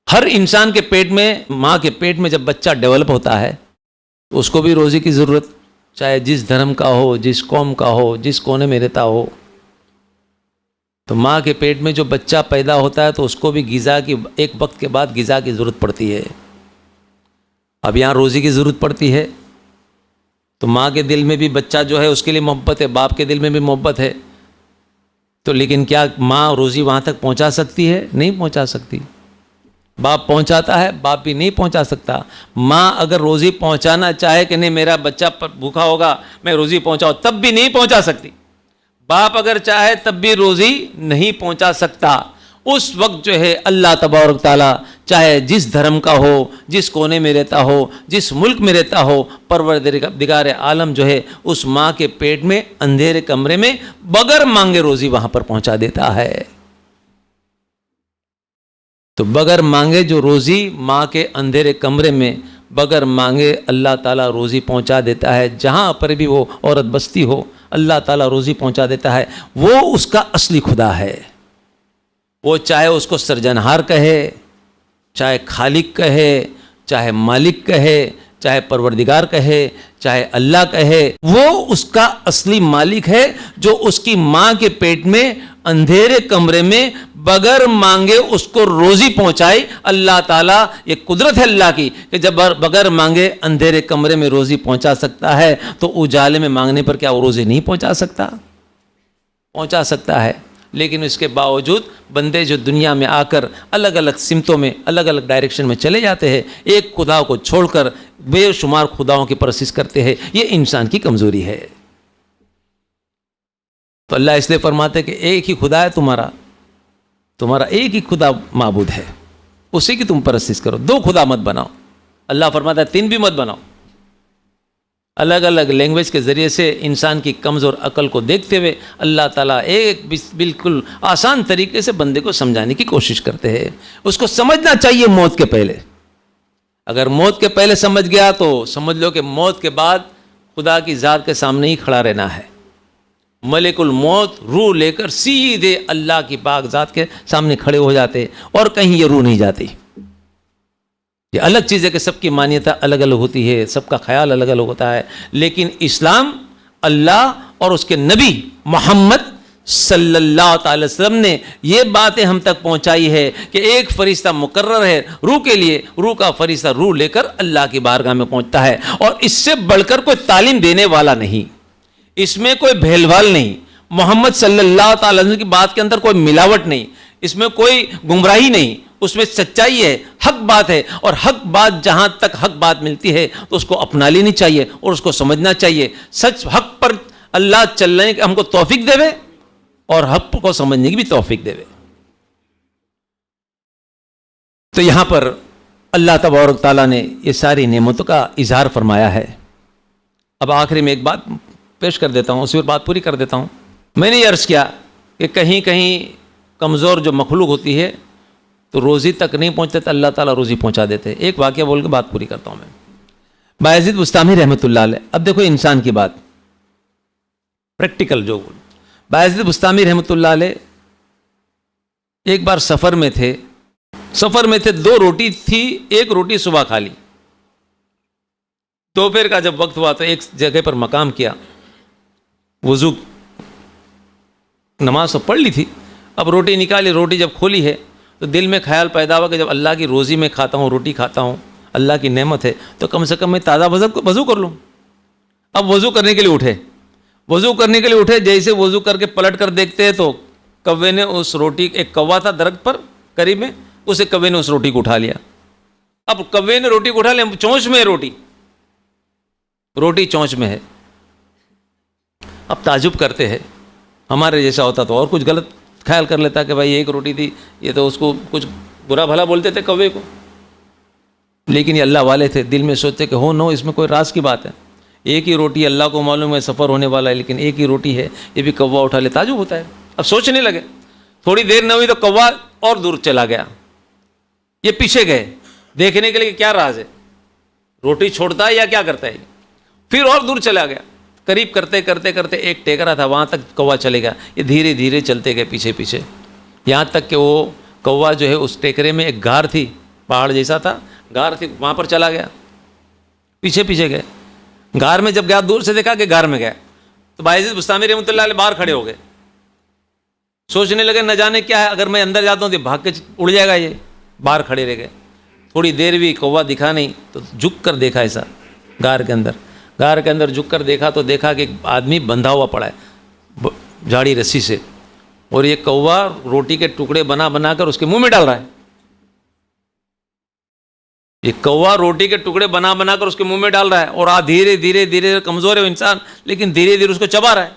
ہر انسان کے پیٹ میں، ماں کے پیٹ میں جب بچہ ڈیولپ ہوتا ہے تو اس کو بھی روزی کی ضرورت، چاہے جس دھرم کا ہو، جس قوم کا ہو، جس کونے میں رہتا ہو۔ تو ماں کے پیٹ میں جو بچہ پیدا ہوتا ہے تو اس کو بھی غذا کی، ایک وقت کے بعد غذا کی ضرورت پڑتی ہے۔ اب یہاں روزی کی ضرورت پڑتی ہے تو ماں کے دل میں بھی بچہ جو ہے اس کے لیے محبت ہے، باپ کے دل میں بھی محبت ہے، تو لیکن کیا ماں روزی وہاں تک پہنچا سکتی ہے؟ نہیں پہنچا سکتی۔ باپ پہنچاتا ہے، باپ بھی نہیں پہنچا سکتا۔ ماں اگر روزی پہنچانا چاہے کہ نہیں میرا بچہ بھوکا ہوگا میں روزی پہنچاؤں، تب بھی نہیں پہنچا سکتی۔ باپ اگر چاہے تب بھی روزی نہیں پہنچا سکتا۔ اس وقت جو ہے اللہ تبارک تعالیٰ چاہے جس دھرم کا ہو، جس کونے میں رہتا ہو، جس ملک میں رہتا ہو، پروردگار عالم جو ہے اس ماں کے پیٹ میں اندھیرے کمرے میں بغیر مانگے روزی وہاں پر پہنچا دیتا ہے۔ تو بغیر مانگے جو روزی ماں کے اندھیرے کمرے میں بغیر مانگے اللہ تعالیٰ روزی پہنچا دیتا ہے، جہاں پر بھی وہ عورت بستی ہو اللہ تعالیٰ روزی پہنچا دیتا ہے۔ وہ اس کا اصلی خدا ہے، وہ چاہے اس کو سرجنہار کہے، چاہے خالق کہے، چاہے مالک کہے، چاہے پروردگار کہے، چاہے اللہ کہے، وہ اس کا اصلی مالک ہے جو اس کی ماں کے پیٹ میں اندھیرے کمرے میں بغیر مانگے اس کو روزی پہنچائی۔ اللہ تعالیٰ، یہ قدرت ہے اللہ کی کہ جب بغیر مانگے اندھیرے کمرے میں روزی پہنچا سکتا ہے تو اجالے میں مانگنے پر کیا وہ روزی نہیں پہنچا سکتا؟ پہنچا سکتا ہے۔ لیکن اس کے باوجود بندے جو دنیا میں آ کر الگ الگ سمتوں میں الگ الگ ڈائریکشن میں چلے جاتے ہیں، ایک خدا کو چھوڑ کر بے شمار خداؤں کی پرستش کرتے ہیں، یہ انسان کی کمزوری ہے۔ تو اللہ اس لیے فرماتے کہ ایک ہی خدا ہے تمہارا ایک ہی خدا معبود ہے، اسی کی تم پرستش کرو، دو خدا مت بناؤ۔ اللہ فرماتا ہے تین بھی مت بناؤ۔ الگ الگ لینگویج کے ذریعے سے انسان کی کمزور عقل کو دیکھتے ہوئے اللہ تعالیٰ ایک بالکل آسان طریقے سے بندے کو سمجھانے کی کوشش کرتے ہیں۔ اس کو سمجھنا چاہیے موت کے پہلے۔ اگر موت کے پہلے سمجھ گیا تو سمجھ لو کہ موت کے بعد خدا کی ذات کے سامنے ہی کھڑا رہنا ہے۔ ملک الموت روح لے کر سیدھے اللہ کی پاک ذات کے سامنے کھڑے ہو جاتے اور کہیں یہ روح نہیں جاتی۔ یہ الگ چیز ہے کہ سب کی مانیتا الگ الگ ہوتی ہے، سب کا خیال الگ الگ ہوتا ہے، لیکن اسلام، اللہ اور اس کے نبی محمد صلی اللہ تعالی وسلم نے یہ باتیں ہم تک پہنچائی ہے کہ ایک فرشتہ مقرر ہے روح کے لیے، روح کا فرشتہ روح لے کر اللہ کی بارگاہ میں پہنچتا ہے، اور اس سے بڑھ کر کوئی تعلیم دینے والا نہیں، اس میں کوئی بھیل بھال نہیں، محمد صلی اللہ تعالی وسلم کی بات کے اندر کوئی ملاوٹ نہیں، اس میں کوئی گمراہی نہیں، اس میں سچائی ہے، حق بات ہے، اور حق بات جہاں تک حق بات ملتی ہے تو اس کو اپنا لینی چاہیے اور اس کو سمجھنا چاہیے۔ سچ حق پر اللہ چلنے کی ہم کو توفیق دے اور حق کو سمجھنے کی بھی توفیق دے۔ تو یہاں پر اللہ تبارک تعالیٰ نے یہ ساری نعمتوں کا اظہار فرمایا ہے۔ اب آخری میں ایک بات پیش کر دیتا ہوں، اسی پر بات پوری کر دیتا ہوں۔ میں نے یہ عرض کیا کہ کہیں کہیں کمزور جو مخلوق ہوتی ہے تو روزی تک نہیں پہنچتے تو اللہ تعالیٰ روزی پہنچا دیتے۔ ایک واقعہ بول کے بات پوری کرتا ہوں میں۔ بایزید بستامی رحمۃ اللہ علیہ، اب دیکھو انسان کی بات پریکٹیکل جو بایزید بستامی رحمۃ اللہ علیہ ایک بار سفر میں تھے، دو روٹی تھی، ایک روٹی صبح کھا لی، دوپہر کا جب وقت ہوا تو ایک جگہ پر مقام کیا، وضو نماز تو پڑھ لی تھی، اب روٹی نکالی، روٹی جب کھولی ہے تو دل میں خیال پیدا ہوا کہ جب اللہ کی روزی میں کھاتا ہوں، روٹی کھاتا ہوں، اللہ کی نعمت ہے، تو کم سے کم میں تازہ وضو کر لوں۔ اب وضو کرنے کے لیے اٹھے، جیسے وضو کر کے پلٹ کر دیکھتے ہیں تو کوے نے اس روٹی، ایک کوا تھا درخت پر قریب میں، اسے کوے نے اس روٹی کو اٹھا لیا۔ اب کوے نے روٹی کو اٹھا لیا، چونچ میں ہے روٹی چونچ میں ہے۔ اب تعجب کرتے ہیں، ہمارے جیسا ہوتا تو اور کچھ غلط خیال کر لیتا کہ بھائی ایک روٹی تھی، یہ تو اس کو کچھ برا بھلا بولتے تھے کوے کو، لیکن یہ اللہ والے تھے، دل میں سوچتے کہ نو اس میں کوئی راز کی بات ہے، ایک ہی روٹی، اللہ کو معلوم ہے سفر ہونے والا ہے، لیکن ایک ہی روٹی ہے، یہ بھی کوا اٹھا لے، تعجب ہوتا ہے۔ اب سوچنے لگے، تھوڑی دیر نہ ہوئی تو کوا اور دور چلا گیا، یہ پیچھے گئے دیکھنے کے لیے کیا راز ہے، روٹی چھوڑتا ہے یا کیا کرتا ہے، پھر اور دور چلا گیا، قریب کرتے کرتے کرتے ایک ٹیکرا تھا، وہاں تک کوا چلے گا، یہ دھیرے دھیرے چلتے گئے پیچھے، یہاں تک کہ وہ کوا جو ہے اس ٹیکرے میں ایک غار تھی، پہاڑ جیسا تھا، غار تھی، وہاں پر چلا گیا، پیچھے گئے، غار میں جب گیا دور سے دیکھا کہ غار میں گیا، تو بایزید بستامی رحمۃ اللہ علیہ باہر کھڑے ہو گئے، سوچنے لگے نہ جانے کیا ہے، اگر میں اندر جاتا ہوں تو بھاگ کے اڑ جائے گا، یہ باہر کھڑے رہ گئے، تھوڑی دیر بھی کوا دکھا نہیں، تو جھک کر دیکھا ایسا غار کے اندر جھک کر دیکھا تو دیکھا کہ ایک آدمی بندھا ہوا پڑا ہے جھاڑی رسی سے، اور یہ کوا روٹی کے ٹکڑے بنا کر اس کے منہ میں ڈال رہا ہے، یہ کوا روٹی کے ٹکڑے بنا کر اس کے منہ میں ڈال رہا ہے، اور دھیرے دھیرے کمزور ہے وہ انسان، لیکن دھیرے دھیرے اس کو چبا رہا ہے۔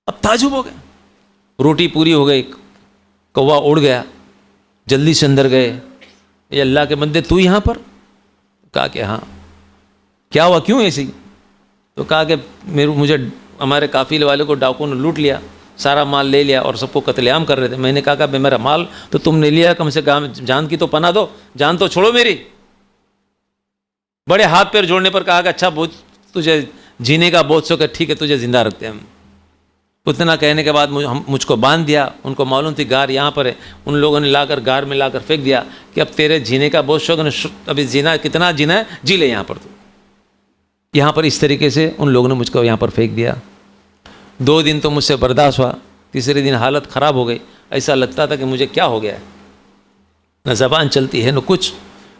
اب تعجب ہو گیا، روٹی پوری ہو گئی، کوا اڑ گیا، جلدی سے اندر گئے، یہ اللہ کے بندے تو یہاں پر؟ کہا کہ ہاں۔ کیا ہوا، کیوں ایسی؟ تو کہا کہ مجھے ہمارے قافلے والے کو ڈاکو نے لوٹ لیا، سارا مال لے لیا اور سب کو قتل عام کر رہے تھے۔ میں نے کہا کہ میرا مال تو تم نے لیا، کم سے کم جان کی تو پناہ دو، جان تو چھوڑو میری۔ بڑے ہاتھ پیر جوڑنے پر کہا کہ اچھا تجھے جینے کا بہت شوق ہے، ٹھیک ہے تجھے زندہ رکھتے ہیں ہم۔ اتنا کہنے کے بعد مجھ کو باندھ دیا. ان کو معلوم تھی غار یہاں پر ہے. ان لوگوں نے لا کر غار میں لا کر پھینک دیا کہ اب تیرے جینے کا بہت شوق ہے, ابھی جینا کتنا جینا ہے جی لے یہاں پر. تو یہاں پر اس طریقے سے ان لوگوں نے مجھ کو یہاں پر پھینک دیا. 2 دن تو مجھ سے برداشت ہوا. تیسرے دن حالت خراب ہو گئی. ایسا لگتا تھا کہ مجھے کیا ہو گیا ہے, نہ زبان چلتی ہے نہ کچھ.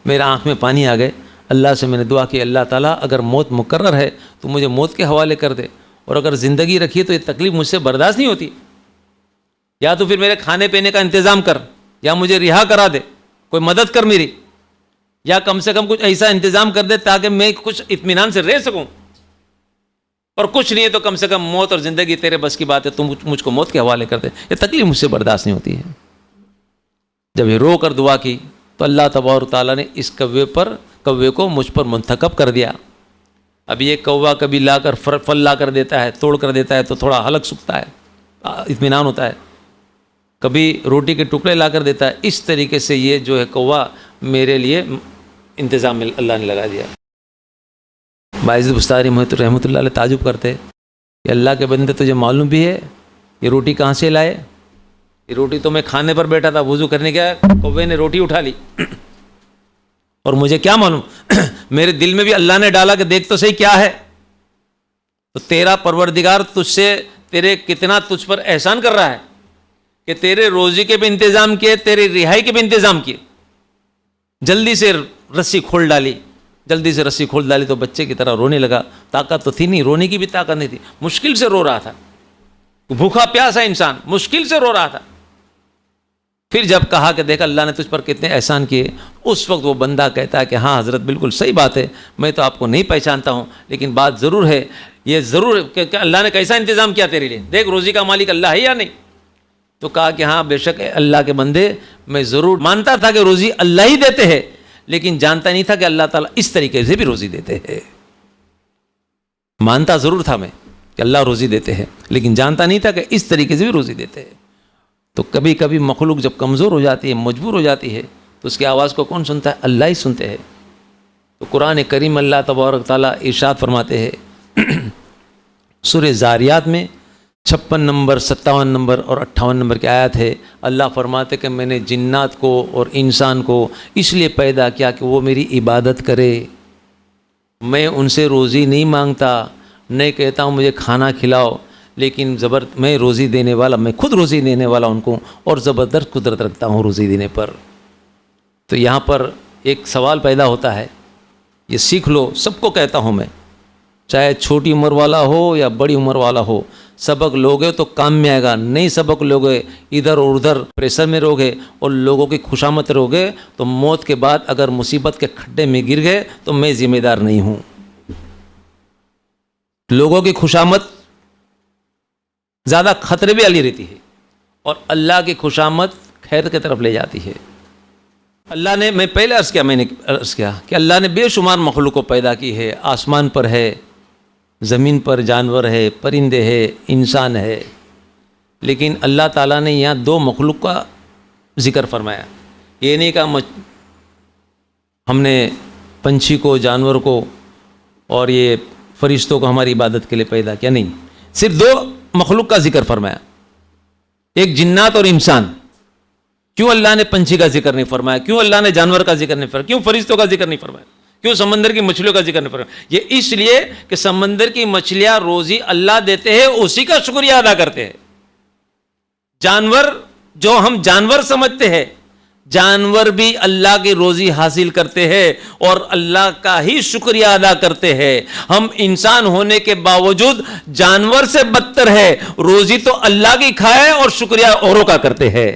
میرے آنکھ میں پانی آ گئے. اللہ سے میں نے دعا کی, اللہ تعالیٰ اگر موت مقرر ہے تو مجھے موت کے حوالے کر دے, اور اگر زندگی رکھی تو یہ تکلیف مجھ سے برداشت نہیں ہوتی. یا تو پھر میرے کھانے پینے کا انتظام کر, یا مجھے رہا کرا دے, کوئی مدد کر میری, یا کم سے کم کچھ ایسا انتظام کر دے تاکہ میں کچھ اطمینان سے رہ سکوں. اور کچھ نہیں ہے تو کم سے کم موت اور زندگی تیرے بس کی بات ہے, تم مجھ کو موت کے حوالے کر دے. یہ تکلیف مجھ سے برداشت نہیں ہوتی ہے. جب یہ رو کر دعا کی تو اللہ تبارک تعالیٰ نے اس کوے کو مجھ پر منتخب کر دیا. اب یہ کوا کبھی لا کر پھل لا کر دیتا ہے, توڑ کر دیتا ہے تو تھوڑا حلق سکتا ہے, اطمینان ہوتا ہے. کبھی روٹی کے ٹکڑے لا کر دیتا ہے. اس طریقے سے یہ جو ہے کوا میرے لیے انتظام میں اللہ نے لگا دیا. باعث بستاری رحمۃ اللہ علیہ تعجب کرتے کہ اللہ کے بندے تجھے معلوم بھی ہے یہ روٹی کہاں سے لائے؟ یہ روٹی تو میں کھانے پر بیٹھا تھا, وضو کرنے گیا, کوے نے روٹی اٹھا لی. اور مجھے کیا معلوم, میرے دل میں بھی اللہ نے ڈالا کہ دیکھ تو صحیح کیا ہے. تو تیرا پروردگار کتنا تجھ پر احسان کر رہا ہے کہ تیرے روزی کے بھی انتظام کیے, تیرے رہائی کے بھی انتظام کیے. جلدی سے رسی کھول ڈالی تو بچے کی طرح رونے لگا. طاقت تو تھی نہیں, رونے کی بھی طاقت نہیں تھی, مشکل سے رو رہا تھا. بھوکا پیاسا انسان مشکل سے رو رہا تھا. پھر جب کہا کہ دیکھ اللہ نے تجھ پر کتنے احسان کیے, اس وقت وہ بندہ کہتا ہے کہ ہاں حضرت بالکل صحیح بات ہے, میں تو آپ کو نہیں پہچانتا ہوں, لیکن بات ضرور ہے, یہ ضرور کہ اللہ نے کیسا انتظام کیا تیرے لیے, دیکھ روزی کا مالک اللہ ہے یا نہیں. تو کہا کہ ہاں بے شک اللہ کے بندے, میں ضرور مانتا تھا کہ روزی اللہ ہی دیتے ہیں, لیکن جانتا نہیں تھا کہ اللہ تعالیٰ اس طریقے سے بھی روزی دیتے ہیں. مانتا ضرور تھا میں کہ اللہ روزی دیتے ہیں, لیکن جانتا نہیں تھا کہ اس طریقے سے بھی روزی دیتے ہیں. تو کبھی کبھی مخلوق جب کمزور ہو جاتی ہے, مجبور ہو جاتی ہے, تو اس کی آواز کو کون سنتا ہے؟ اللہ ہی سنتے ہیں. تو قرآن کریم اللہ تبارک تعالیٰ ارشاد فرماتے ہیں سورہ زاریات میں 56 نمبر 57 نمبر اور 58 نمبر کی آیت ہے. اللہ فرماتے کہ میں نے جنات کو اور انسان کو اس لیے پیدا کیا کہ وہ میری عبادت کرے. میں ان سے روزی نہیں مانگتا, نہیں کہتا ہوں مجھے کھانا کھلاؤ, لیکن میں روزی دینے والا, میں خود روزی دینے والا ان کو, اور زبردست قدرت رکھتا ہوں روزی دینے پر. تو یہاں پر ایک سوال پیدا ہوتا ہے, یہ سیکھ لو, سب کو کہتا ہوں میں, چاہے چھوٹی عمر والا ہو یا بڑی عمر والا ہو, سبق لوگے تو کام میں آئے گا. نہیں سبق لوگے, ادھر اور ادھر پریشر میں رہوگے اور لوگوں کی خوشامد رہوگے, تو موت کے بعد اگر مصیبت کے کھڈے میں گر گئے تو میں ذمہ دار نہیں ہوں. لوگوں کی خوشامد زیادہ خطرے بھی والی رہتی ہے, اور اللہ کی خوشامد خیر کی طرف لے جاتی ہے. اللہ نے, میں پہلے میں نے عرض کیا کہ اللہ نے بے شمار مخلوق کو پیدا کی ہے. آسمان پر ہے, زمین پر جانور ہے, پرندے ہے, انسان ہے, لیکن اللہ تعالیٰ نے یہاں 2 مخلوق کا ذکر فرمایا. یہ نہیں کہا ہم نے پنچھی کو, جانور کو اور یہ فرشتوں کو ہماری عبادت کے لیے پیدا کیا, نہیں, صرف 2 مخلوق کا ذکر فرمایا, ایک جنات اور انسان. کیوں اللہ نے پنچھی کا ذکر نہیں فرمایا؟ کیوں اللہ نے جانور کا ذکر نہیں فرمایا؟ کیوں فرشتوں کا ذکر نہیں فرمایا؟ کیوں سمندر کی مچھلیوں کا ذکر نہیں فرمایا؟ یہ اس لیے کہ سمندر کی مچھلیاں روزی اللہ دیتے ہیں, اسی کا شکریہ ادا کرتے ہیں. جانور جو ہم جانور سمجھتے ہیں, جانور بھی اللہ کی روزی حاصل کرتے ہیں اور اللہ کا ہی شکریہ ادا کرتے ہیں. ہم انسان ہونے کے باوجود جانور سے بدتر ہے, روزی تو اللہ کی کھائے اور شکریہ اوروں کا کرتے ہیں.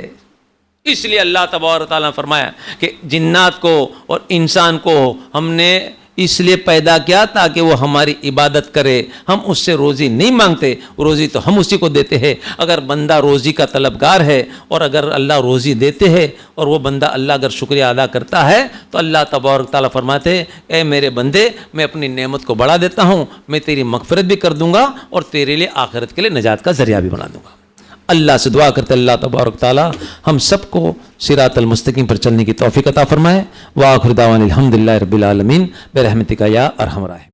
اس لیے اللہ تبارک تعالیٰ نے فرمایا کہ جنات کو اور انسان کو ہم نے اس لیے پیدا کیا تاکہ وہ ہماری عبادت کرے. ہم اس سے روزی نہیں مانگتے, روزی تو ہم اسی کو دیتے ہیں. اگر بندہ روزی کا طلبگار ہے اور اگر اللہ روزی دیتے ہیں اور وہ بندہ اللہ اگر شکریہ ادا کرتا ہے, تو اللہ تبارک تعالیٰ فرماتے ہیں اے میرے بندے, میں اپنی نعمت کو بڑھا دیتا ہوں, میں تیری مغفرت بھی کر دوں گا اور تیرے لیے آخرت کے لیے نجات کا ذریعہ بھی بنا دوں گا. اللہ سے دعا کرتے اللہ تبارک تعالیٰ ہم سب کو صراط المستقیم پر چلنے کی توفیق عطا فرمائے. وآخر دعوانا الحمدللہ رب العالمین برحمتک یا ارحم الراحمین.